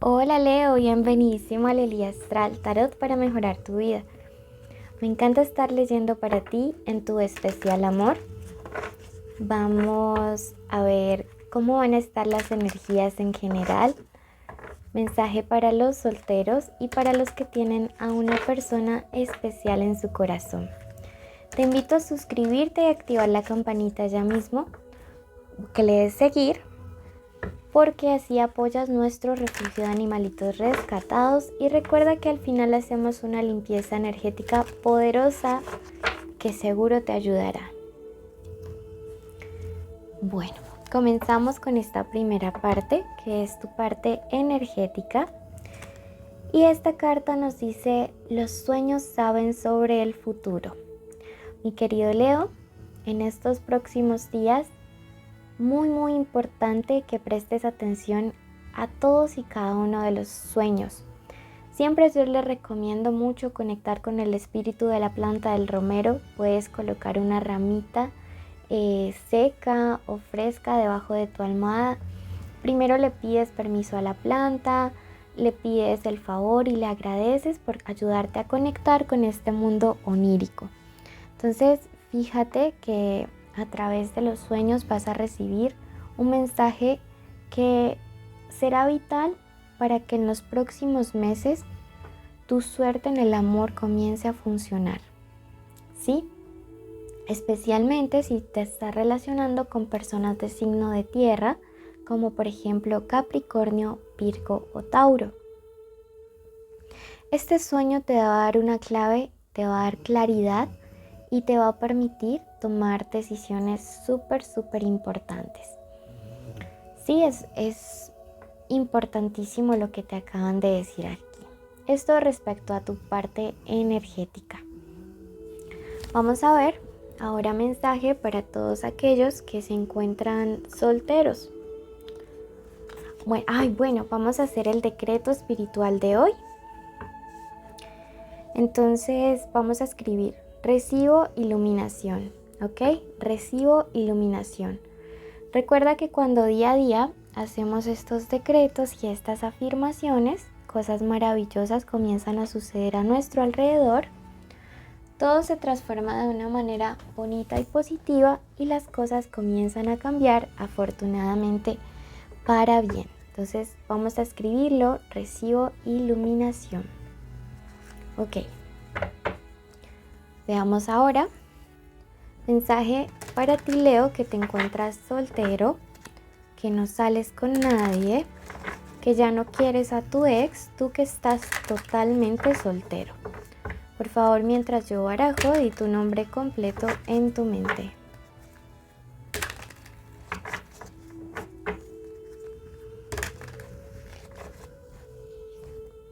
Hola Leo, bienvenidísimo a Lelía Astral Tarot para mejorar tu vida. Me encanta estar leyendo para ti en tu especial amor. Vamos a ver cómo van a estar las energías en general. Mensaje para los solteros y para los que tienen a una persona especial en su corazón. Te invito a suscribirte y activar la campanita ya mismo, que le des seguir, porque así apoyas nuestro refugio de animalitos rescatados y recuerda que al final hacemos una limpieza energética poderosa que seguro te ayudará. Bueno, comenzamos con esta primera parte, que es tu parte energética. Y esta carta nos dice: los sueños saben sobre el futuro. Mi querido Leo, en estos próximos días, muy importante que prestes atención a todos y cada uno de los sueños. Siempre yo les recomiendo mucho conectar con el espíritu de la planta del romero. Puedes colocar una ramita seca o fresca debajo de tu almohada. Primero le pides permiso a la planta, le pides el favor y le agradeces por ayudarte a conectar con este mundo onírico. Entonces, fíjate que a través de los sueños vas a recibir un mensaje que será vital para que en los próximos meses tu suerte en el amor comience a funcionar, ¿sí? Especialmente si te estás relacionando con personas de signo de tierra, como por ejemplo Capricornio, Virgo o Tauro. Este sueño te va a dar una clave, te va a dar claridad y te va a permitir tomar decisiones súper importantes. Sí, es importantísimo lo que te acaban de decir aquí. Esto respecto a tu parte energética. Vamos a ver ahora mensaje para todos aquellos que se encuentran solteros. Bueno, vamos a hacer el decreto espiritual de hoy. Entonces vamos a escribir: recibo iluminación, ¿ok? Recibo iluminación. Recuerda que cuando día a día hacemos estos decretos y estas afirmaciones, cosas maravillosas comienzan a suceder a nuestro alrededor. Todo se transforma de una manera bonita y positiva y las cosas comienzan a cambiar afortunadamente para bien. Entonces vamos a escribirlo: recibo iluminación. Ok. Veamos ahora. Mensaje para ti, Leo, que te encuentras soltero, que no sales con nadie, que ya no quieres a tu ex, tú que estás totalmente soltero. Por favor, mientras yo barajo, di tu nombre completo en tu mente.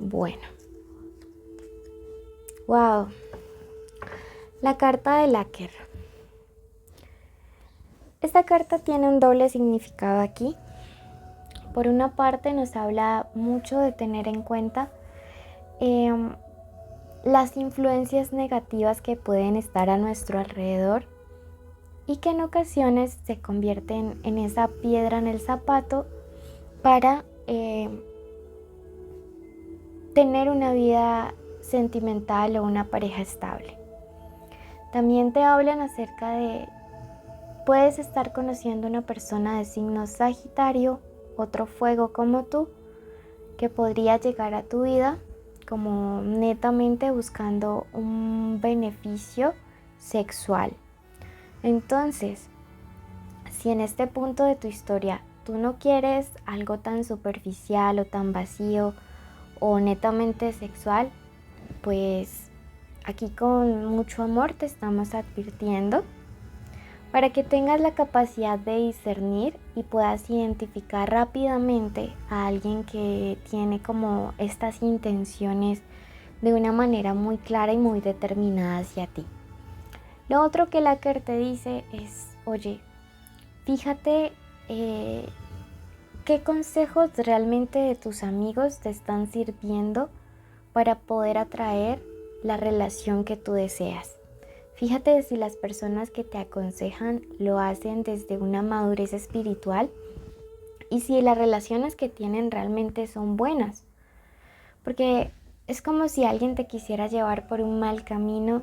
Bueno. Wow. La carta de Láker. Esta carta tiene un doble significado aquí. Por una parte nos habla mucho de tener en cuenta las influencias negativas que pueden estar a nuestro alrededor y que en ocasiones se convierten en esa piedra en el zapato para tener una vida sentimental o una pareja estable. También te hablan acerca de: puedes estar conociendo una persona de signo Sagitario, otro fuego como tú, que podría llegar a tu vida como netamente buscando un beneficio sexual. Entonces, si en este punto de tu historia tú no quieres algo tan superficial o tan vacío o netamente sexual, pues aquí con mucho amor te estamos advirtiendo para que tengas la capacidad de discernir y puedas identificar rápidamente a alguien que tiene como estas intenciones de una manera muy clara y muy determinada hacia ti. Lo otro que Láker te dice es: oye, fíjate qué consejos realmente de tus amigos te están sirviendo para poder atraer la relación que tú deseas. Fíjate si las personas que te aconsejan lo hacen desde una madurez espiritual y si las relaciones que tienen realmente son buenas. Porque es como si alguien te quisiera llevar por un mal camino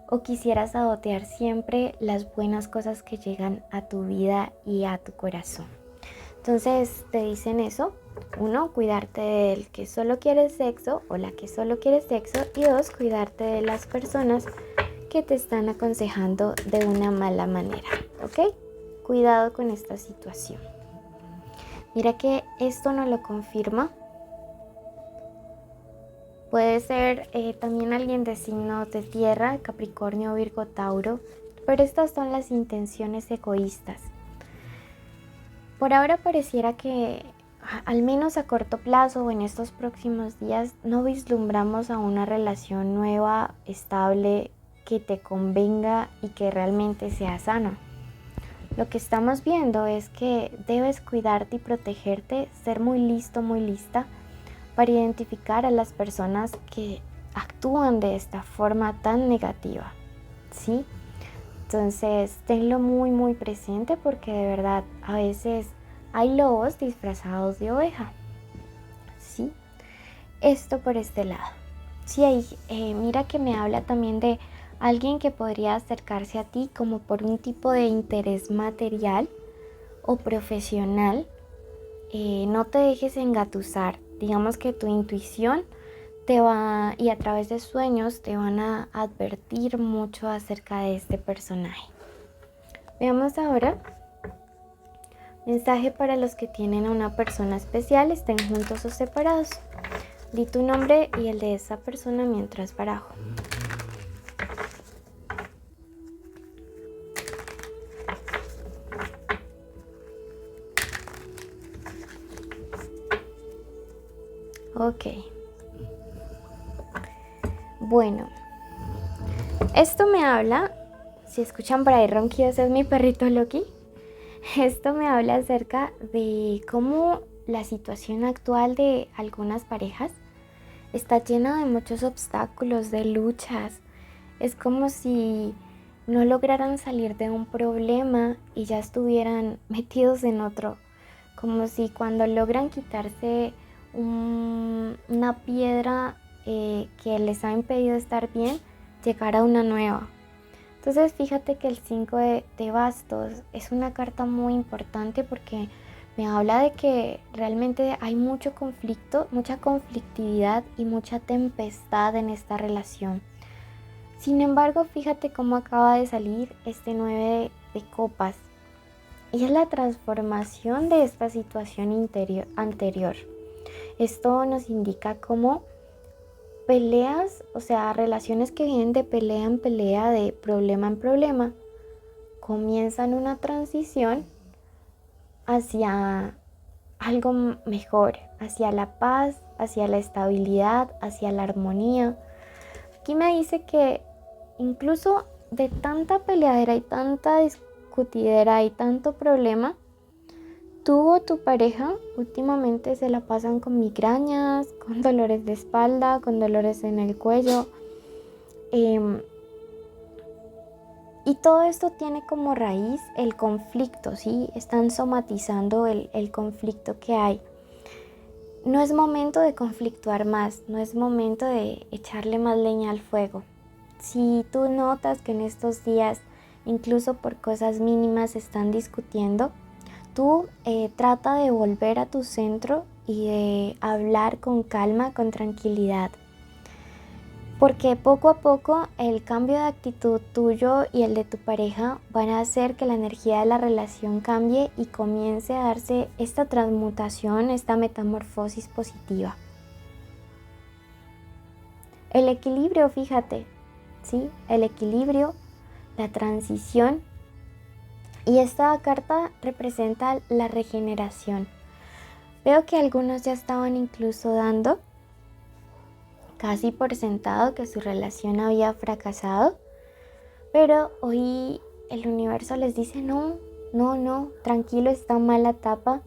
o quisieras sabotear siempre las buenas cosas que llegan a tu vida y a tu corazón. Entonces te dicen eso. 1, cuidarte del que solo quiere sexo o la que solo quiere sexo. Y 2, cuidarte de las personas que te están aconsejando de una mala manera. ¿Ok? Cuidado con esta situación. Mira que esto no lo confirma. Puede ser también alguien de signos de tierra, Capricornio, Virgo, Tauro. Pero estas son las intenciones egoístas. Por ahora pareciera que, al menos a corto plazo o en estos próximos días, no vislumbramos a una relación nueva, estable, que te convenga y que realmente sea sana. Lo que estamos viendo es que debes cuidarte y protegerte, ser muy listo, muy lista para identificar a las personas que actúan de esta forma tan negativa, ¿sí? Entonces, tenlo muy, muy presente porque de verdad a veces hay lobos disfrazados de oveja, ¿sí? Esto por este lado. Sí, mira que me habla también de alguien que podría acercarse a ti como por un tipo de interés material o profesional. No te dejes engatusar. Digamos que tu intuición y a través de sueños te van a advertir mucho acerca de este personaje. Veamos ahora. Mensaje para los que tienen a una persona especial, estén juntos o separados. Di tu nombre y el de esa persona mientras barajo. Ok. Bueno, esto me habla, si escuchan por ahí ronquidos, es mi perrito Loki. Esto me habla acerca de cómo la situación actual de algunas parejas está llena de muchos obstáculos, de luchas. Es como si no lograran salir de un problema y ya estuvieran metidos en otro. Como si cuando logran quitarse una piedra que les ha impedido estar bien, llegara una nueva. Entonces fíjate que el 5 de bastos es una carta muy importante porque me habla de que realmente hay mucho conflicto, mucha conflictividad y mucha tempestad en esta relación. Sin embargo, fíjate cómo acaba de salir este 9 de copas. Y es la transformación de esta situación anterior. Esto nos indica cómo peleas, o sea, relaciones que vienen de pelea en pelea, de problema en problema, comienzan una transición hacia algo mejor, hacia la paz, hacia la estabilidad, hacia la armonía. Aquí me dice que incluso de tanta peleadera y tanta discutidera y tanto problema, tú o tu pareja últimamente se la pasan con migrañas, con dolores de espalda, con dolores en el cuello. Y todo esto tiene como raíz el conflicto, ¿sí? Están somatizando el conflicto que hay. No es momento de conflictuar más, no es momento de echarle más leña al fuego. Si tú notas que en estos días, incluso por cosas mínimas, están discutiendo, tú trata de volver a tu centro y de hablar con calma, con tranquilidad. Porque poco a poco el cambio de actitud tuyo y el de tu pareja van a hacer que la energía de la relación cambie y comience a darse esta transmutación, esta metamorfosis positiva. El equilibrio, fíjate, ¿sí? El equilibrio, la transición. Y esta carta representa la regeneración. Veo que algunos ya estaban incluso dando casi por sentado que su relación había fracasado, pero hoy el universo les dice no, tranquilo, esta mala etapa,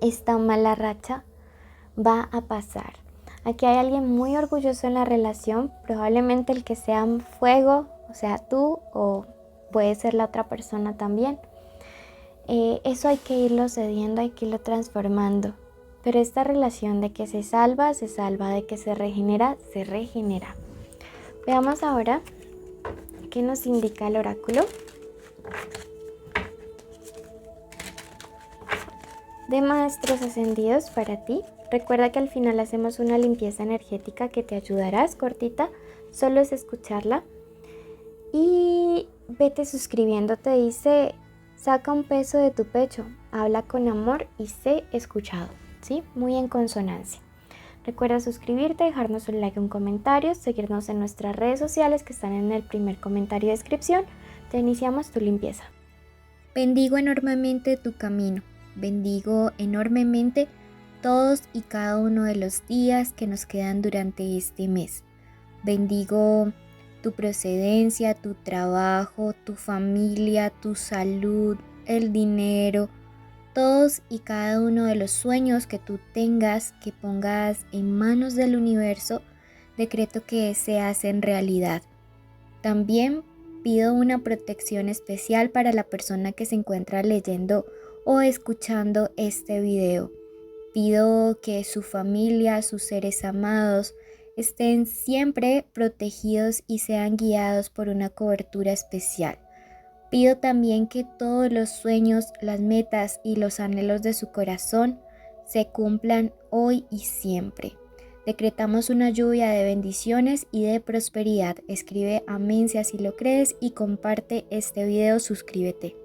esta mala racha va a pasar. Aquí hay alguien muy orgulloso en la relación, probablemente el que sea fuego, o sea tú, o puede ser la otra persona también. Eso hay que irlo cediendo, hay que irlo transformando. Pero esta relación de que se salva, de que se regenera, se regenera. Veamos ahora qué nos indica el oráculo de maestros ascendidos para ti. Recuerda que al final hacemos una limpieza energética que te ayudará, es cortita, solo es escucharla. Y vete suscribiéndote, dice, saca un peso de tu pecho, habla con amor y sé escuchado, ¿sí? Muy en consonancia. Recuerda suscribirte, dejarnos un like, un comentario, seguirnos en nuestras redes sociales que están en el primer comentario de descripción. Te iniciamos tu limpieza. Bendigo enormemente tu camino, bendigo enormemente todos y cada uno de los días que nos quedan durante este mes. Bendigo tu procedencia, tu trabajo, tu familia, tu salud, el dinero, todos y cada uno de los sueños que tú tengas, que pongas en manos del universo, decreto que se hacen realidad. También pido una protección especial para la persona que se encuentra leyendo o escuchando este video. Pido que su familia, sus seres amados, estén siempre protegidos y sean guiados por una cobertura especial. Pido también que todos los sueños, las metas y los anhelos de su corazón se cumplan hoy y siempre. Decretamos una lluvia de bendiciones y de prosperidad. Escribe amén si así lo crees y comparte este video, suscríbete.